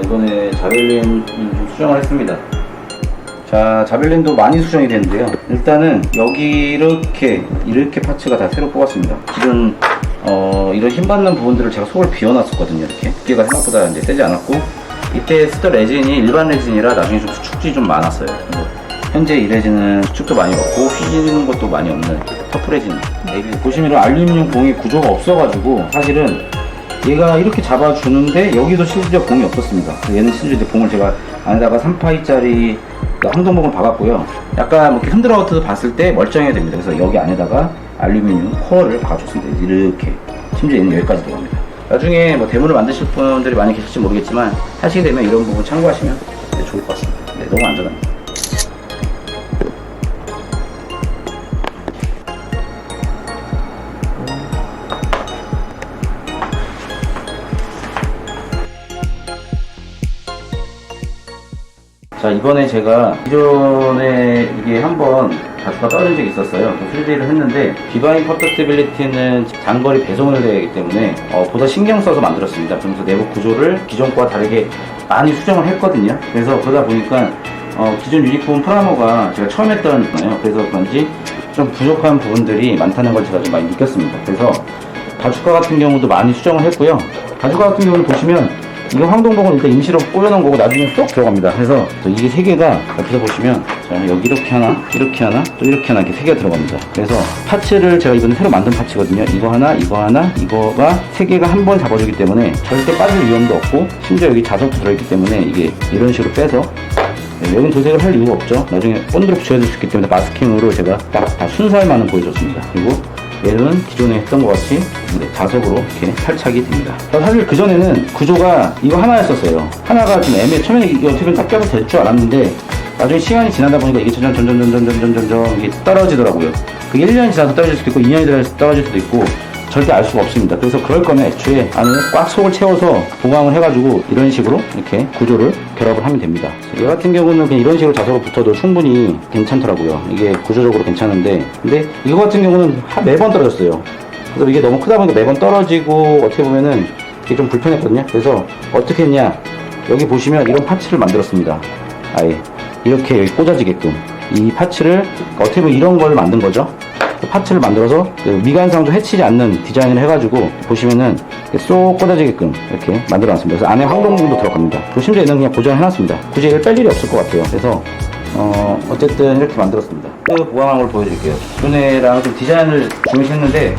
이번에 자벨린 좀 수정을 했습니다. 자, 자벨린도 많이 수정이 되는데요. 일단은 여기 이렇게 파츠가 다 새로 뽑았습니다. 지금 이런 힘받는 부분들을 제가 속을 비워놨었거든요. 이렇게 두께가 생각보다 이제 세지 않았고, 이때 쓰던 레진이 일반 레진이라 나중에 좀 수축질이 좀 많았어요. 현재 이 레진은 수축도 많이 없고 휘지는 것도 많이 없는 터프 레진. 보시면 알루미늄 봉이 구조가 없어가지고 사실은 얘가 이렇게 잡아주는데 여기도 실질적 봉이 없었습니다. 얘는 실질적 봉을 제가 안에다가 3파이짜리 황동봉을 박았고요. 약간 뭐 이렇게 흔들어서 봤을 때 멀쩡해야 됩니다. 그래서 여기 안에다가 알루미늄 코어를 박아줬습니다. 이렇게. 심지어 얘는 여기까지 들어갑니다. 나중에 뭐 대문을 만드실 분들이 많이 계실지 모르겠지만 하시게 되면 이런 부분 참고하시면 좋을 것 같습니다. 네, 너무 안전합니다. 자, 이번에 제가 기존에 이게 한번 자주가 떨어진 적이 있었어요. 수리를 했는데 디바인 퍼펙티빌리티는 장거리 배송을 해야 하기 때문에 보다 신경 써서 만들었습니다. 그러면서 내부 구조를 기존 거와 다르게 많이 수정을 했거든요. 그래서 그러다 보니까 기존 유니폼 프라모가 제가 처음 했던 거예요. 그래서 그런지 좀 부족한 부분들이 많다는 걸 제가 좀 많이 느꼈습니다. 그래서 가죽과 같은 경우도 많이 수정을 했고요. 가죽과 같은 경우는 보시면 이거 황동봉은 일단 임시로 뿌려놓은 거고 나중에 쏙 들어갑니다. 그래서 이게 세 개가 옆에서 보시면 자, 여기 이렇게 하나, 이렇게 하나, 또 이렇게 하나, 이렇게 세 개가 들어갑니다. 그래서 파츠를 제가 이번에 새로 만든 파츠거든요. 이거 하나, 이거 하나, 이거가 세 개가 한 번 잡아주기 때문에 절대 빠질 위험도 없고, 심지어 여기 자석도 들어있기 때문에 이게 이런 식으로 빼서 여긴 도색을 할 이유가 없죠. 나중에 본드로 붙여야 될 수 있기 때문에 마스킹으로 제가 딱 다 순살만은 보여줬습니다. 그리고 얘는 기존에 했던 것 같이 자석으로 이렇게 탈착이 됩니다. 사실 그전에는 구조가 이거 하나였었어요. 하나가 좀 처음에 이게 어떻게 딱 껴도 될 줄 알았는데 나중에 시간이 지나다 보니까 이게 점점 이게 떨어지더라고요. 그게 1년이 지나서 떨어질 수도 있고 2년이 지나서 떨어질 수도 있고 절대 알 수가 없습니다. 그래서 그럴 거면 애초에 안에 꽉 속을 채워서 보강을 해가지고 이런 식으로 이렇게 구조를 결합을 하면 됩니다. 얘 같은 경우는 그냥 이런 식으로 자석을 붙어도 충분히 괜찮더라고요. 이게 구조적으로 괜찮은데, 근데 이거 같은 경우는 매번 떨어졌어요. 그래서 이게 너무 크다 보니까 매번 떨어지고 어떻게 보면은 이게 좀 불편했거든요. 그래서 어떻게 했냐, 여기 보시면 이런 파츠를 만들었습니다. 아예 이렇게 여기 꽂아지게끔 이 파츠를 어떻게 보면 이런 걸 만든 거죠. 파츠를 만들어서 미관상도 해치지 않는 디자인을 해가지고 보시면은 쏙 꽂아지게끔 이렇게 만들어 놨습니다. 그래서 안에 황동봉도 들어갑니다. 그리고 심지어 얘는 그냥 고정을 해놨습니다. 굳이 얘를 뺄 일이 없을 것 같아요. 그래서 어쨌든 이렇게 만들었습니다. 보강한 걸 보여드릴게요. 기존에랑 좀 디자인을 중시했는데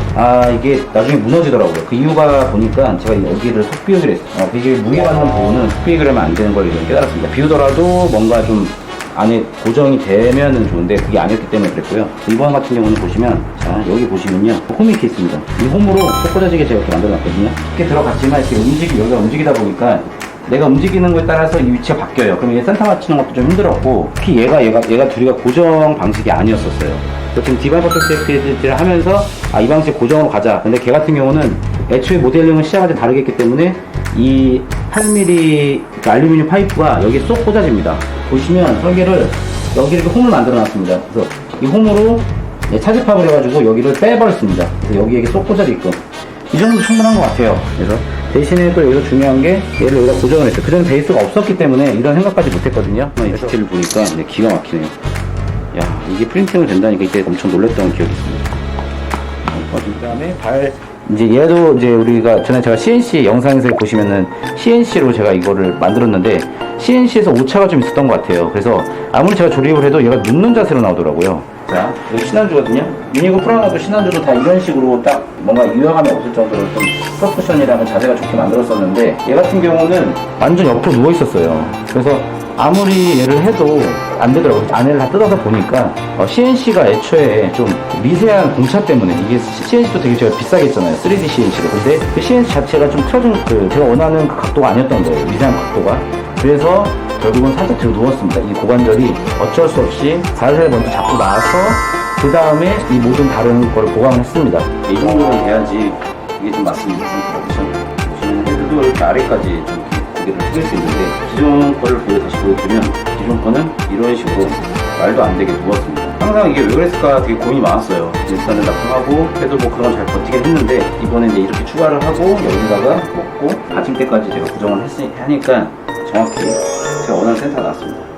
이게 나중에 무너지더라고요. 그 이유가 보니까 제가 여기를 속 비우기로 했어요. 이게 무게받는 부분은 속 비우기로 하면 안 되는 걸 깨달았습니다. 비우더라도 뭔가 좀 안에 고정이 되면은 좋은데 그게 아니었기 때문에 그랬고요. 이번 같은 경우는 보시면, 자, 여기 보시면요, 홈이 이렇게 있습니다. 이 홈으로 속 꽂아지게 제가 이렇게 만들어 놨거든요. 이렇게 들어갔지만 이렇게 여기가 움직이다 보니까 내가 움직이는 거에 따라서 이 위치가 바뀌어요. 그럼 얘 센터 맞추는 것도 좀 힘들었고, 특히 얘가 둘이가 고정 방식이 아니었었어요. 지금 디바인 퍼펙티빌리티를 하면서 이 방식 고정으로 가자. 근데 걔 같은 경우는 애초에 모델링을 시작할 때 다르게 했기 때문에 이 8mm 알루미늄 파이프가 여기에 쏙 꽂아집니다. 보시면 설계를 여기 이렇게 홈을 만들어 놨습니다. 그래서 이 홈으로 차집합을 해가지고 여기를 빼버렸습니다. 그래서 여기에 쏙 꽂아지게끔. 이 정도 충분한 것 같아요. 그래서 대신에 또 여기서 중요한 게 얘를 여기다 고정을 했어요. 그전에 베이스가 없었기 때문에 이런 생각까지 못했거든요. 이 디테일을 보니까 기가 막히네요. 야, 이게 프린팅을 된다니까 이때 엄청 놀랐던 기억이 있습니다. 그 다음에 이제 얘도 이제 우리가 전에 제가 CNC 영상에서 보시면은 CNC로 제가 이거를 만들었는데 CNC에서 오차가 좀 있었던 것 같아요. 그래서 아무리 제가 조립을 해도 얘가 눕는 자세로 나오더라고요. 자, 여기 신한주거든요. 미니고 프라노도 신한주도 다 이런 식으로 딱 뭔가 유화감이 없을 정도로 좀 프로포션이라는 자세가 좋게 만들었었는데 얘 같은 경우는 완전 옆으로 누워 있었어요. 그래서 아무리 얘를 해도 안 되더라고요. 안에를 다 뜯어서 보니까 CNC가 애초에 좀 미세한 공차 때문에 이게 CNC도 되게 제가 비싸게 했잖아요. 3D CNC로. 근데 그 CNC 자체가 좀 틀어진 제가 원하는 그 각도가 아니었던 거예요. 미세한 각도가. 그래서 결국은 살짝 뒤로 누웠습니다. 이 고관절이 어쩔 수 없이 살살 먼저 잡고 나서 그 다음에 이 모든 다른 거를 보강을 했습니다. 이 정도는 돼야지 이게 좀 맞습니다. 보시면 헤드도 이렇게 아래까지 좀 고개를 숙일 수 있는데 기존 거를 다시 보여드리면 기존 거는 이런 식으로 말도 안 되게 누웠습니다. 항상 이게 왜 그랬을까 되게 고민이 많았어요. 일단은 납품하고 그래도 뭐 그런 걸 잘 버티긴 했는데 이번에 이제 이렇게 추가를 하고 여기다가 먹고 받침대까지 제가 고정을 하니까 정확히 제가 원하는 센터가 나왔습니다.